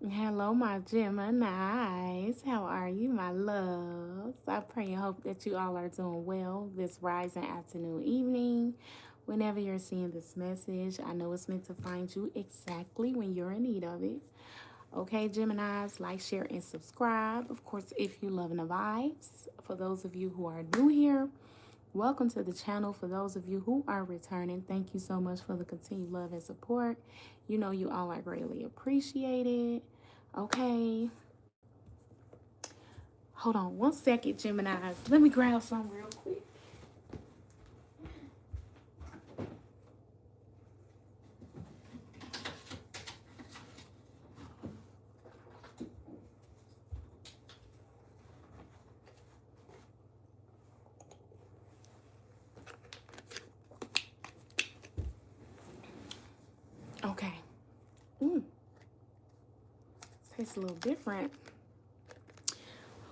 Hello, my Geminis. How are you, my loves? I pray and hope that you all are doing well this rising afternoon, evening. Whenever you're seeing this message, I know it's meant to find you exactly when you're in need of it. Okay, Geminis, like, share, and subscribe. Of course, if you loving the vibes. For those of you who are new here, welcome to the channel. For those of you who are returning, thank you so much for the continued love and support. You know you all are greatly appreciated. Okay. Hold on one second, Geminis. Let me grab some real quick. Okay. Mm, tastes a little different.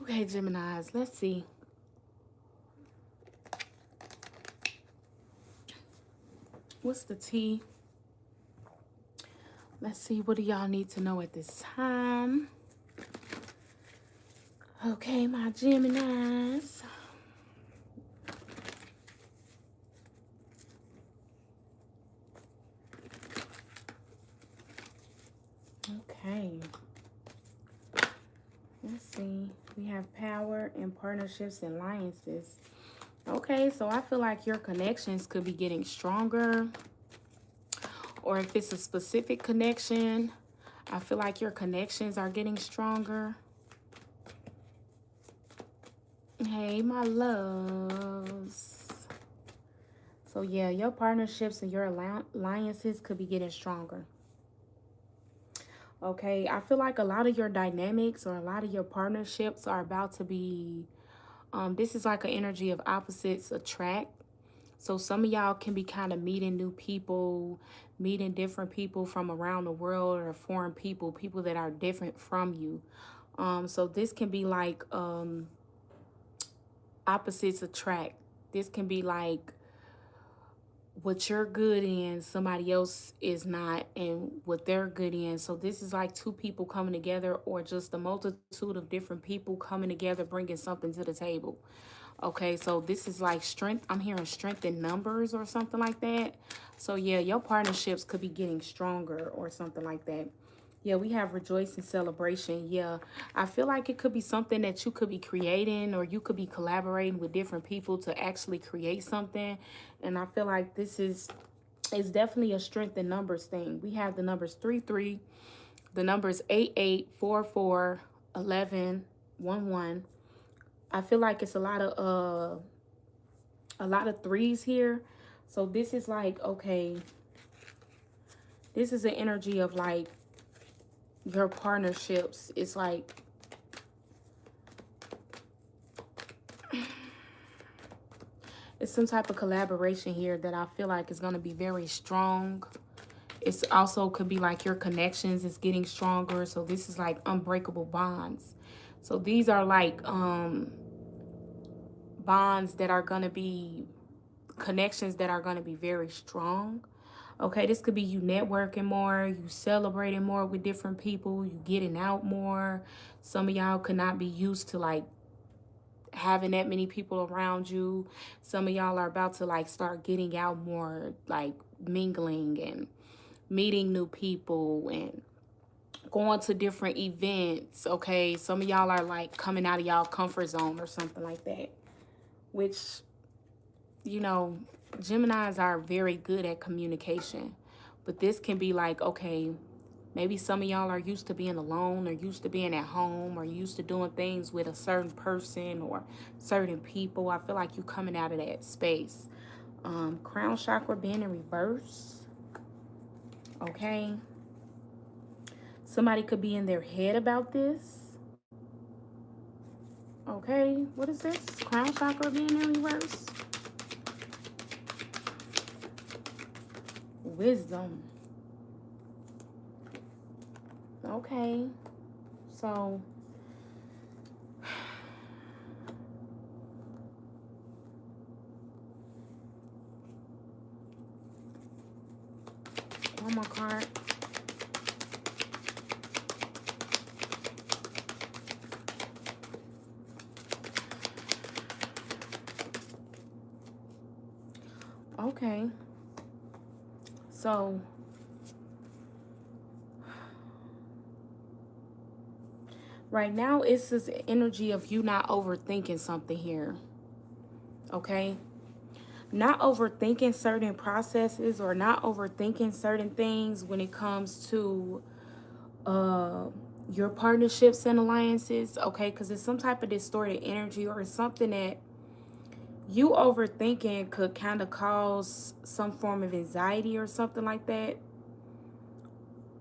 Okay, Geminis, let's see. What's the tea? Let's see, what do y'all need to know at this time? Okay, my Geminis. Okay. Let's see. We have power and partnerships and alliances. Okay, so I feel like your connections could be getting stronger. Or if it's a specific connection, I feel like your connections are getting stronger. Hey, my loves. So yeah, your partnerships and your alliances could be getting stronger. Okay, I feel like a lot of your dynamics or a lot of your partnerships are about to be, this is like an energy of opposites attract. So some of y'all can be kind of meeting new people, meeting different people from around the world or foreign people, people that are different from you. So this can be like opposites attract. This can be like what you're good in, somebody else is not, and what they're good in. So this is like two people coming together, or just a multitude of different people coming together, bringing something to the table. Okay, so this is like strength. I'm hearing strength in numbers or something like that. So yeah, your partnerships could be getting stronger or something like that. Yeah, we have rejoice and celebration. Yeah, I feel like it could be something that you could be creating, or you could be collaborating with different people to actually create something. And I feel like this is definitely a strength in numbers thing. We have the numbers 3 3, the numbers 8 8 4 4 11 1 1. I feel like it's a lot of threes here. So this is like, okay, this is an energy of like your partnerships. It's like, it's some type of collaboration here that I feel like is going to be very strong. It's also could be like your connections is getting stronger. So this is like unbreakable bonds. So these are like bonds that are going to be connections that are going to be very strong. Okay, this could be you networking more, you celebrating more with different people, you getting out more. Some of y'all could not be used to like having that many people around you. Some of y'all are about to like start getting out more, like mingling and meeting new people and going to different events. Okay, some of y'all are like coming out of y'all comfort zone or something like that, which, you know, Geminis are very good at communication. But this can be like, okay, maybe some of y'all are used to being alone, or used to being at home, or used to doing things with a certain person or certain people. I feel like you coming out of that space. Crown chakra being in reverse. Okay. Somebody could be in their head about this. Okay. What is this? Crown chakra being in reverse. Wisdom. Okay. So one more card. Okay. So right now, it's this energy of you not overthinking something here. Okay? Not overthinking certain processes or not overthinking certain things when it comes to uh your partnerships and alliances, okay? Because it's some type of distorted energy, or it's something that you overthinking could kind of cause some form of anxiety or something like that.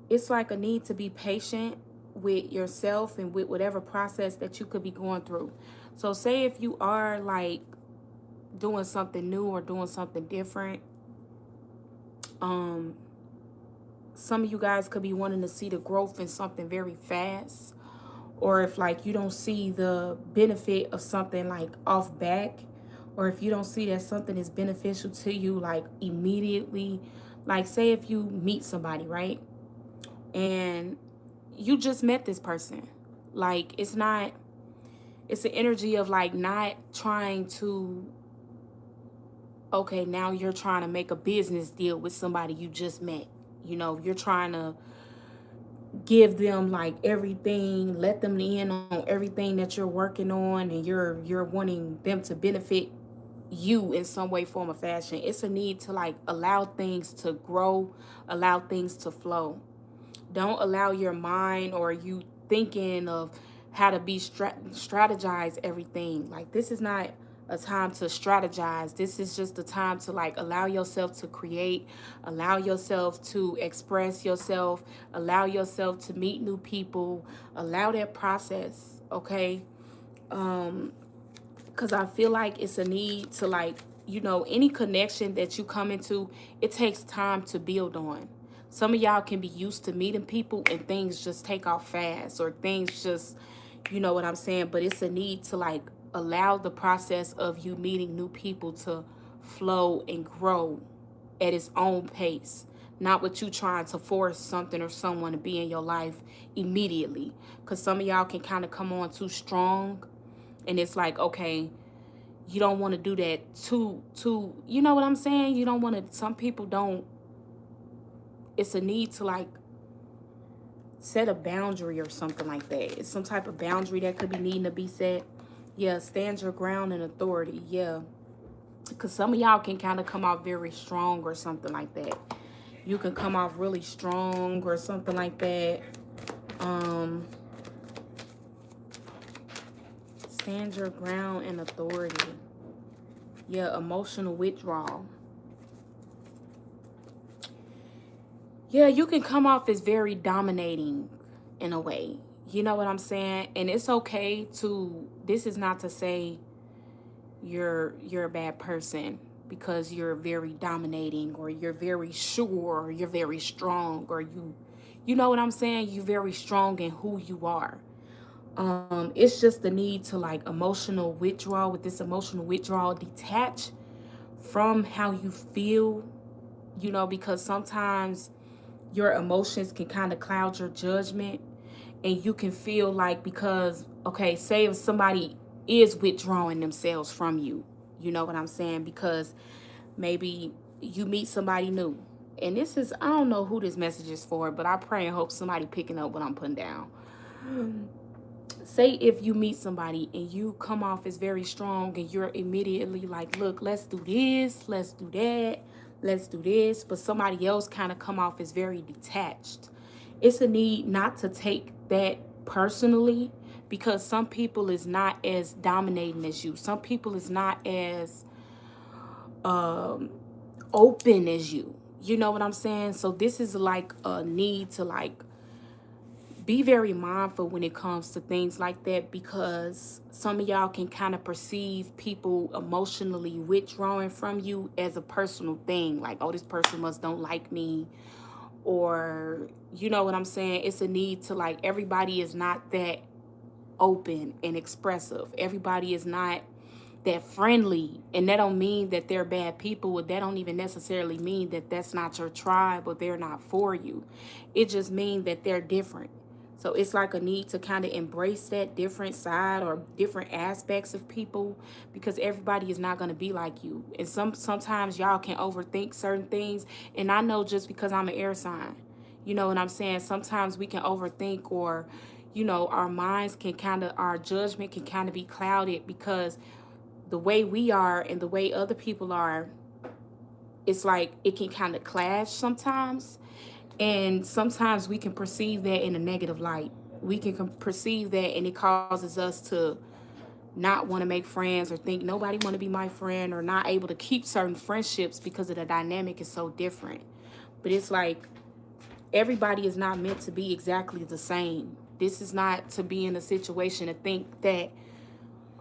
It's like a need to be patient with yourself and with whatever process that you could be going through. So say if you are like doing something new or doing something different, um some of you guys could be wanting to see the growth in something very fast, or if like you don't see the benefit of something like off back, or if you don't see that something is beneficial to you like immediately. Like say if you meet somebody, right, and you just met this person, like it's an energy of like not trying to, okay, now you're trying to make a business deal with somebody you just met. You know, you're trying to give them like everything, let them in on everything that you're working on, and you're wanting them to benefit you in some way, form, or fashion. It's a need to like allow things to grow, allow things to flow. Don't allow your mind or you thinking of how to be strategize everything. Like this is not a time to strategize. This is just a time to like allow yourself to create, allow yourself to express yourself, allow yourself to meet new people, allow that process, okay? Because I feel like it's a need to like, you know, any connection that you come into, it takes time to build on. Some of y'all can be used to meeting people and things just take off fast, or things just, you know what I'm saying? But it's a need to like allow the process of you meeting new people to flow and grow at its own pace. Not with you trying to force something or someone to be in your life immediately. Because some of y'all can kind of come on too strong, and it's like, okay, you don't want to do that too, you know what I'm saying? You don't want to, some people don't, it's a need to like set a boundary or something like that. It's some type of boundary that could be needing to be set. Yeah, stand your ground in authority. Yeah, because some of y'all can kind of come off very strong or something like that. You can come off really strong or something like that. Stand your ground in authority. Yeah, emotional withdrawal. Yeah, you can come off as very dominating in a way. You know what I'm saying? And it's okay to, this is not to say you're a bad person because you're very dominating, or you're very sure, or you're very strong, or you know what I'm saying? You're very strong in who you are. It's just the need to like emotional withdrawal. With this emotional withdrawal, detach from how you feel, you know, because sometimes your emotions can kind of cloud your judgment, and you can feel like, because, okay, say if somebody is withdrawing themselves from you, you know what I'm saying? Because maybe you meet somebody new, and this is, I don't know who this message is for, but I pray and hope somebody picking up what I'm putting down. Say if you meet somebody and you come off as very strong, and you're immediately like, look, let's do this, let's do that, let's do this, but somebody else kind of come off as very detached. It's a need not to take that personally, because some people is not as dominating as you. Some people is not as open as you. You know what I'm saying? So this is like a need to like be very mindful when it comes to things like that, because some of y'all can kind of perceive people emotionally withdrawing from you as a personal thing. Like, oh, this person must don't like me, or you know what I'm saying? It's a need to like, everybody is not that open and expressive. Everybody is not that friendly, and that don't mean that they're bad people. That don't even necessarily mean that that's not your tribe or they're not for you. It just means that they're different. So it's like a need to kind of embrace that different side or different aspects of people, because everybody is not going to be like you. And sometimes y'all can overthink certain things. And I know, just because I'm an air sign, you know what I'm saying? Sometimes we can overthink, or, you know, our minds can kind of, our judgment can kind of be clouded, because the way we are and the way other people are, it's like it can kind of clash sometimes. And sometimes we can perceive that in a negative light. We can perceive that, and it causes us to not want to make friends, or think nobody want to be my friend, or not able to keep certain friendships because of the dynamic is so different. But it's like everybody is not meant to be exactly the same. This is not to be in a situation to think that,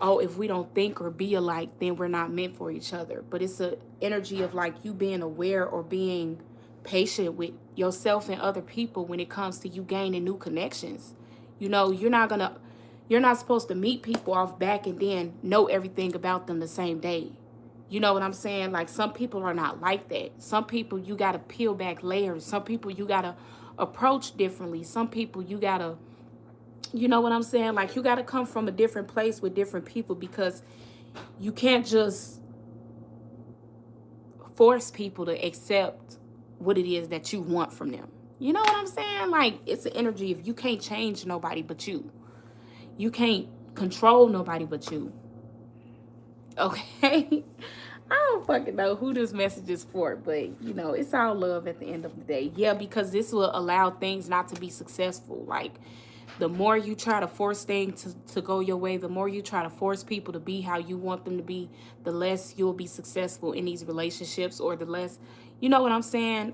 oh, if we don't think or be alike, then we're not meant for each other. But it's a energy of like you being aware or being patient with yourself and other people when it comes to you gaining new connections. You know, you're not supposed to meet people off back and then know everything about them the same day. You know what I'm saying? Like, some people are not like that. Some people you got to peel back layers. Some people you got to approach differently. Some people you got to, you know what I'm saying? Like, you got to come from a different place with different people, because you can't just force people to accept what it is that you want from them. You know what I'm saying? Like, it's an energy of you can't change nobody but you. You can't control nobody but you. Okay? I don't fucking know who this message is for, but, you know, it's all love at the end of the day. Yeah, because this will allow things not to be successful. Like, the more you try to force things to go your way, the more you try to force people to be how you want them to be, the less you'll be successful in these relationships, or the less, you know what I'm saying?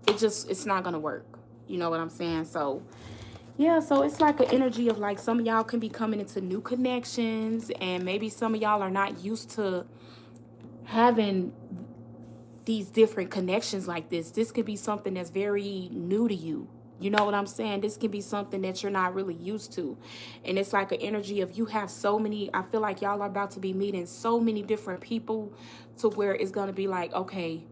It's not going to work. You know what I'm saying? So, yeah, so it's like an energy of like some of y'all can be coming into new connections, and maybe some of y'all are not used to having these different connections like this. This could be something that's very new to you. You know what I'm saying? This can be something that you're not really used to. And it's like an energy of you have so many, I feel like y'all are about to be meeting so many different people, to where it's going to be like, okay,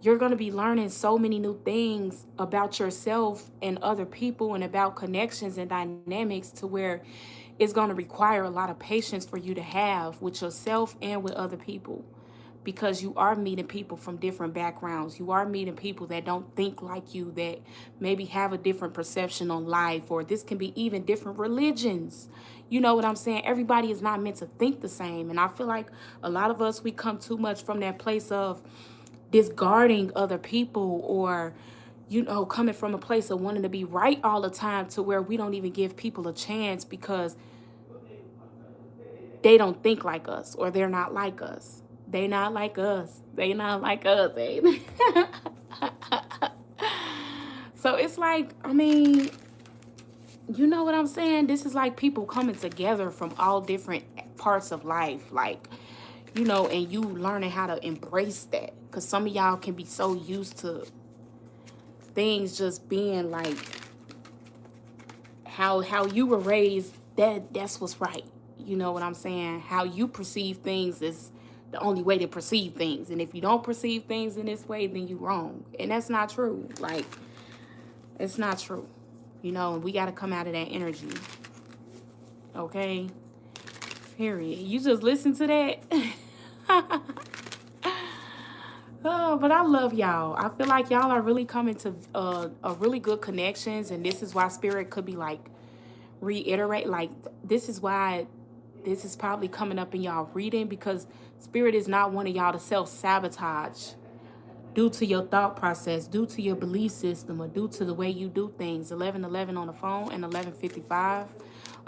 you're going to be learning so many new things about yourself and other people, and about connections and dynamics, to where it's going to require a lot of patience for you to have with yourself and with other people, because you are meeting people from different backgrounds. You are meeting people that don't think like you, that maybe have a different perception on life, or this can be even different religions. You know what I'm saying? Everybody is not meant to think the same. And I feel like a lot of us, we come too much from that place of discarding other people, or, you know, coming from a place of wanting to be right all the time, to where we don't even give people a chance because they don't think like us, or they're not like us. They not like us. They not like us. Eh? So it's like, I mean, you know what I'm saying? This is like people coming together from all different parts of life. Like, you know, and you learning how to embrace that. Because some of y'all can be so used to things just being like how you were raised, that's what's right. You know what I'm saying? How you perceive things is the only way to perceive things. And if you don't perceive things in this way, then you're wrong. And that's not true. Like, it's not true. You know, and we got to come out of that energy. Okay? Period. You just listen to that. Oh, but I love y'all. I feel like y'all are really coming to a really good connections. And this is why Spirit could be like, reiterate. Like, this is why this is probably coming up in y'all reading, because Spirit is not wanting y'all to self-sabotage due to your thought process, due to your belief system, or due to the way you do things. 1111 on the phone and 1155.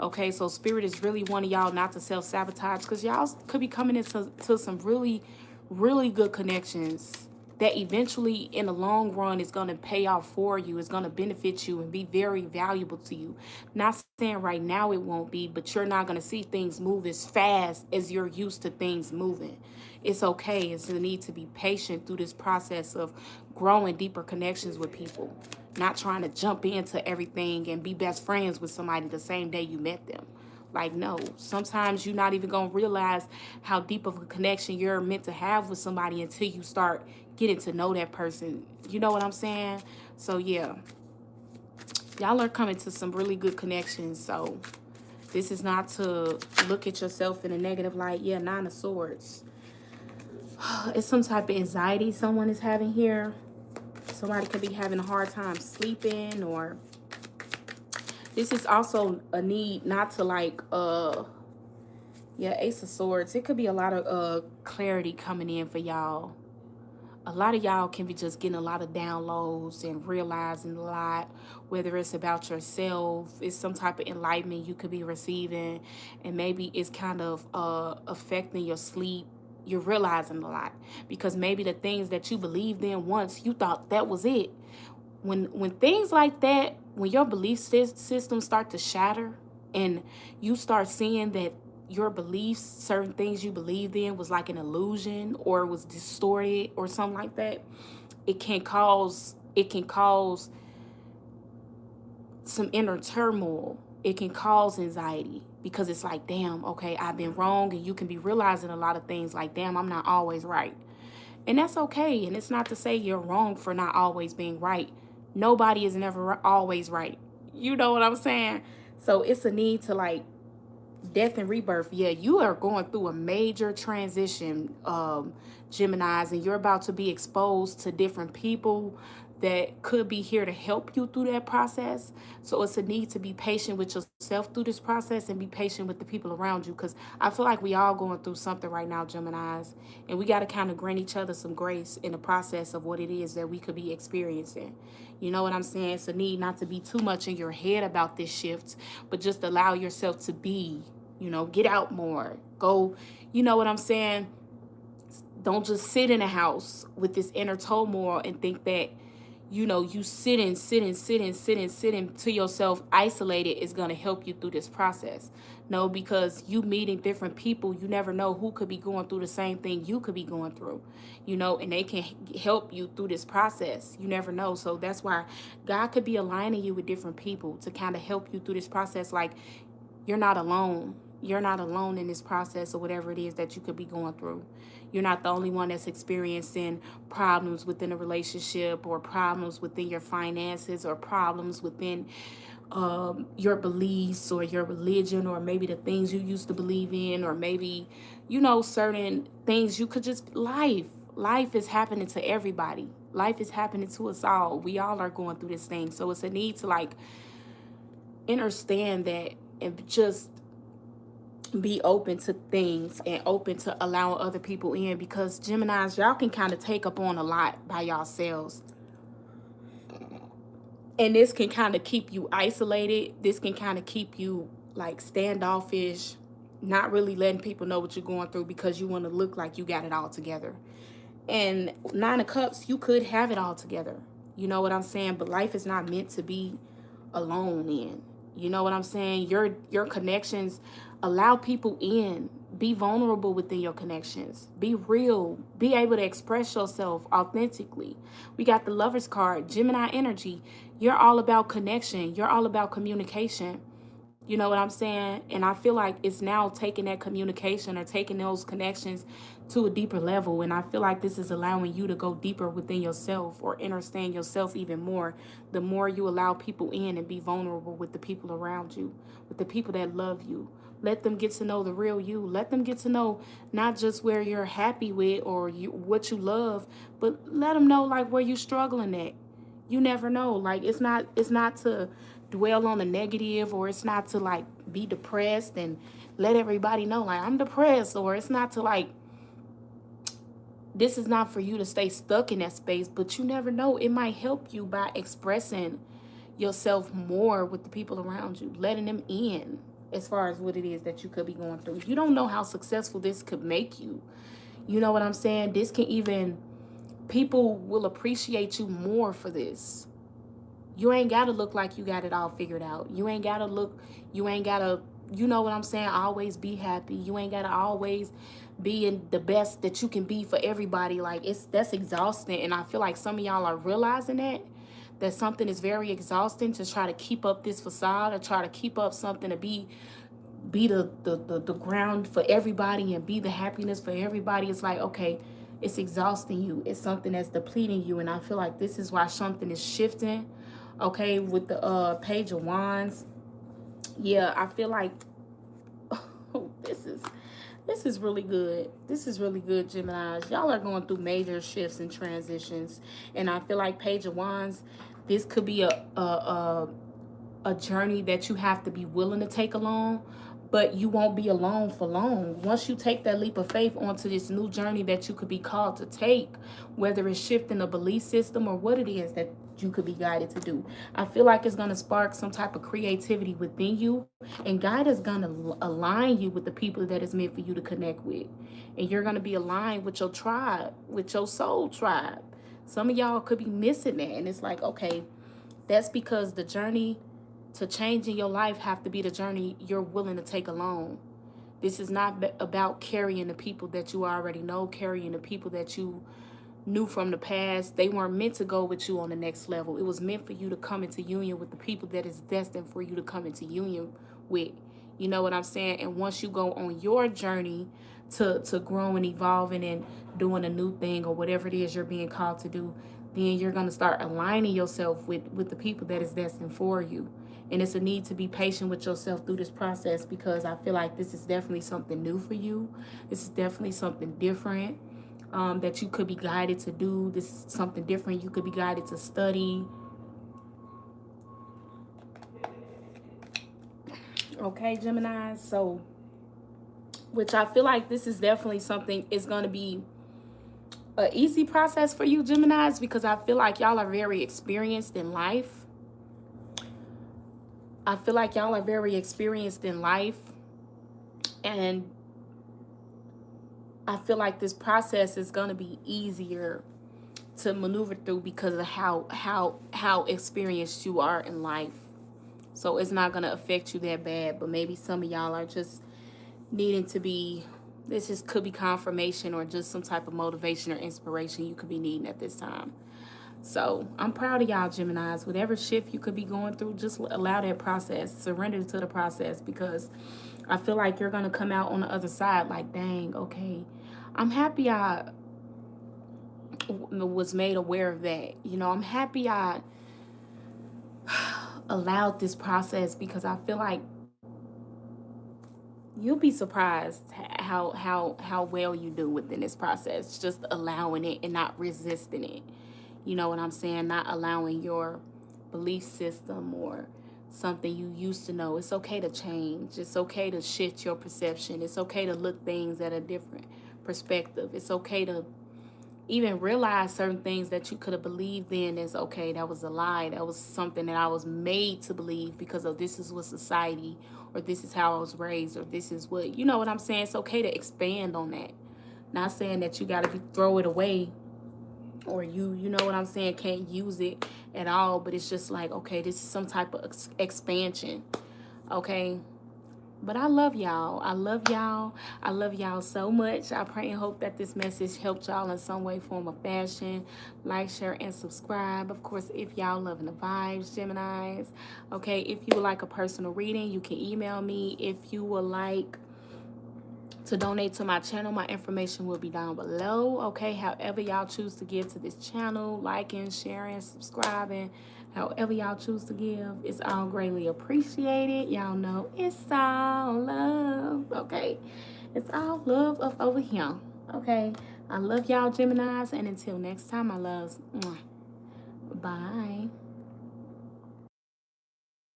Okay, so Spirit is really wanting y'all not to self-sabotage, because y'all could be coming into some really, really good connections that eventually in the long run is going to pay off for you. It's going to benefit you and be very valuable to you. Not saying right now it won't be, but you're not going to see things move as fast as you're used to things moving. It's okay. It's the need to be patient through this process of growing deeper connections with people. Not trying to jump into everything and be best friends with somebody the same day you met them. Like, no, sometimes you're not even going to realize how deep of a connection you're meant to have with somebody until you start getting to know that person. You know what I'm saying? So, yeah. Y'all are coming to some really good connections. So this is not to look at yourself in a negative light. Yeah, 9 of Swords. It's some type of anxiety someone is having here. Somebody could be having a hard time sleeping, or this is also a need not to like, yeah, Ace of Swords. It could be a lot of clarity coming in for y'all. A lot of y'all can be just getting a lot of downloads and realizing a lot, whether it's about yourself, it's some type of enlightenment you could be receiving, and maybe it's kind of affecting your sleep. You're realizing a lot because maybe the things that you believed in once, you thought that was it. When things like that, when your belief systems start to shatter and you start seeing that your beliefs, certain things you believed in was like an illusion or was distorted or something like that, it can cause some inner turmoil. It can cause anxiety because it's like, damn, okay, I've been wrong. And you can be realizing a lot of things like, damn, I'm not always right. And that's okay. And it's not to say you're wrong for not always being right. Nobody is never always right. You know what I'm saying? So it's a need to like death and rebirth. Yeah, you are going through a major transition, Geminis, and you're about to be exposed to different people that could be here to help you through that process. So it's a need to be patient with yourself through this process and be patient with the people around you, because I feel like we all going through something right now, Geminis, and we got to kind of grant each other some grace in the process of what it is that we could be experiencing. You know what I'm saying? It's a need not to be too much in your head about this shift, but just allow yourself to be, you know, get out more, go, you know what I'm saying? Don't just sit in a house with this inner turmoil and think that, you know, you sitting to yourself isolated is going to help you through this process. No, because you meeting different people, you never know who could be going through the same thing you could be going through, you know, and they can help you through this process. You never know. So that's why God could be aligning you with different people to kind of help you through this process. Like, you're not alone. You're not alone in this process or whatever it is that you could be going through. You're not the only one that's experiencing problems within a relationship, or problems within your finances, or problems within your beliefs or your religion, or maybe the things you used to believe in, or maybe, you know, certain things you could just, life is happening to everybody. Life is happening to us all. We all are going through this thing. So it's a need to like understand that and just be open to things and open to allowing other people in, because Geminis, y'all can kind of take up on a lot by yourselves, and this can kind of keep you isolated. This can kind of keep you like standoffish, not really letting people know what you're going through because you want to look like you got it all together. And 9 of Cups, you could have it all together, you know what I'm saying? But life is not meant to be alone in. You know what I'm saying? Your connections, allow people in. Be vulnerable within your connections. Be real. Be able to express yourself authentically. We got the Lover's card, Gemini energy. You're all about connection. You're all about communication. You know what I'm saying? And I feel like it's now taking that communication or taking those connections to a deeper level. And I feel like this is allowing you to go deeper within yourself or understand yourself even more. The more you allow people in and be vulnerable with the people around you, with the people that love you. Let them get to know the real you. Let them get to know not just where you're happy with or what you love, but let them know like where you're struggling at. You never know. Like, it's not to dwell on the negative, or it's not to like be depressed and let everybody know like I'm depressed, or it's not to like, this is not for you to stay stuck in that space. But you never know, it might help you by expressing yourself more with the people around you, letting them in as far as what it is that you could be going through. You don't know how successful this could make you. You know what I'm saying? This can even, people will appreciate you more for this. You ain't got to look like you got it all figured out. You ain't got to, you know what I'm saying, always be happy. You ain't got to always be in the best that you can be for everybody. Like, that's exhausting. And I feel like some of y'all are realizing that something is very exhausting to try to keep up this facade, or try to keep up something to be the ground for everybody and be the happiness for everybody. It's like, okay, it's exhausting you. It's something that's depleting you. And I feel like this is why something is shifting Okay, with the Page of Wands. Yeah, I feel like this is really good. This is really good, Geminis. Y'all are going through major shifts and transitions, and I feel like Page of Wands, this could be a journey that you have to be willing to take along, but you won't be alone for long. Once you take that leap of faith onto this new journey that you could be called to take, whether it's shifting a belief system or what it is that you could be guided to do, I feel like it's going to spark some type of creativity within you, and God is going to align you with the people that is meant for you to connect with, and you're going to be aligned with your tribe, with your soul tribe. Some of y'all could be missing that, and it's like, okay, that's because the journey to change in your life have to be the journey you're willing to take alone. This is not about carrying the people that you already know, carrying the people that you knew from the past. They weren't meant to go with you on the next level. It was meant for you to come into union with the people that is destined for you to come into union with. You know what I'm saying? And once you go on your journey to growing, evolving, and doing a new thing or whatever it is you're being called to do, then you're going to start aligning yourself with the people that is destined for you. And it's a need to be patient with yourself through this process, because I feel like this is definitely something new for you. This is definitely something different that you could be guided to do. This is something different you could be guided to study. Okay, Gemini. So, which I feel like this is definitely something is going to be an easy process for you, Geminis, because I feel like y'all are very experienced in life. I feel like y'all are very experienced in life, and I feel like this process is going to be easier to maneuver through because of how experienced you are in life. So it's not going to affect you that bad, but maybe some of y'all are just needing to be, this just could be confirmation or just some type of motivation or inspiration you could be needing at this time. So I'm proud of y'all, Geminis. Whatever shift you could be going through, just allow that process. Surrender to the process, because I feel like you're going to come out on the other side like, dang, okay, I'm happy I was made aware of that. You know, I'm happy I allowed this process, because I feel like you'll be surprised how well you do within this process, just allowing it and not resisting it. You know what I'm saying? Not allowing your belief system or something you used to know. It's okay to change. It's okay to shift your perception. It's okay to look things at a different perspective. It's okay to even realize certain things that you could have believed in is okay, that was a lie. That was something that I was made to believe because of this is what society, or this is how I was raised, or this is what, you know what I'm saying? It's okay to expand on that. Not saying that you got to throw it away, or you know what I'm saying, can't use it at all, but it's just like, okay, this is some type of expansion. Okay. But I love y'all. I love y'all. I love y'all so much. I pray and hope that this message helped y'all in some way, form, or fashion. Like, share, and subscribe. Of course, if y'all loving the vibes, Geminis. Okay, if you would like a personal reading, you can email me. If you would like to donate to my channel, my information will be down below. Okay, however y'all choose to give to this channel, liking, sharing, subscribing, however y'all choose to give, it's all greatly appreciated. Y'all know it's all love. Okay, it's all love up over here. Okay, I love y'all, Geminis, and until next time, my loves. Bye.